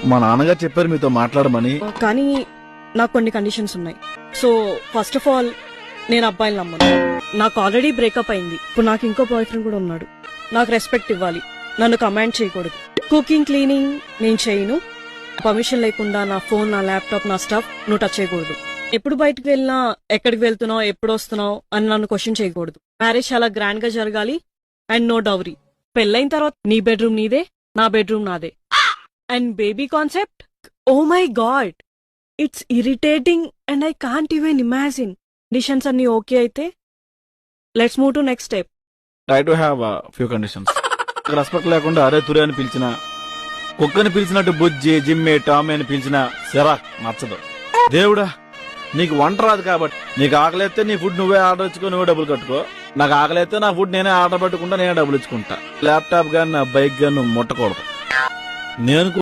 మా నాన్నగారు చెప్పారు మీతో మాట్లాడమని. కానీ నాకు కొన్ని కండిషన్స్ ఉన్నాయి. సో ఫస్ట్ ఆఫ్ ఆల్ నేను అబ్బాయిని నమ్మను. నాకు ఆల్రెడీ బ్రేకప్ అయింది. ఇప్పుడు నాకు ఇంకో బాయ్ ఫ్రెండ్ కూడా ఉన్నాడు. నాకు రెస్పెక్ట్ ఇవ్వాలి. నన్ను కమాండ్ చేయకూడదు. కుకింగ్ క్లీనింగ్ నేను చేయను. పర్మిషన్ లేకుండా నా ఫోన్, నా ల్యాప్టాప్, నా స్టఫ్ నువ్వు టచ్ చేయకూడదు. ఎప్పుడు బయటకు వెళ్ళినా ఎక్కడికి వెళ్తున్నావు, ఎప్పుడు వస్తున్నావు అని నన్ను క్వశ్చన్ చేయకూడదు. మ్యారేజ్ చాలా గ్రాండ్ గా జరగాలి అండ్ నో డౌరీ. పెళ్ళైన తర్వాత నీ బెడ్రూమ్ నీదే, నా బెడ్రూమ్ నాదే. And baby concept, oh my god, it's irritating and I can't even imagine. Conditions అన్ని ఓకే అయితే let's move to next step. Try to have few conditions. Respect లేకుండా అరే తురే అని పిలిచిన, కుక్కని పిలిచినట్టు బుజ్జి, జిమ్మే, టామే అని పిలిచిన సిరాక్ నచ్చదు. దేవుడా, నీకు వంట రాదు కాబట్టి నీకు ఆకలిస్తే నీ ఫుడ్ నువ్వే ఆర్డర్ ఇచ్చుకో, నువ్వే డబ్బులు కట్టుకో. నాకు ఆకలిస్తే నా ఫుడ్ నేనే ఆర్డర్ పెట్టుకుంటా, నేనే డబ్బులు ఇచ్చుకుంటా. ల్యాప్టాప్ గాని నా బైక్ గాని నువ్వు ముట్టకూడదు. నేను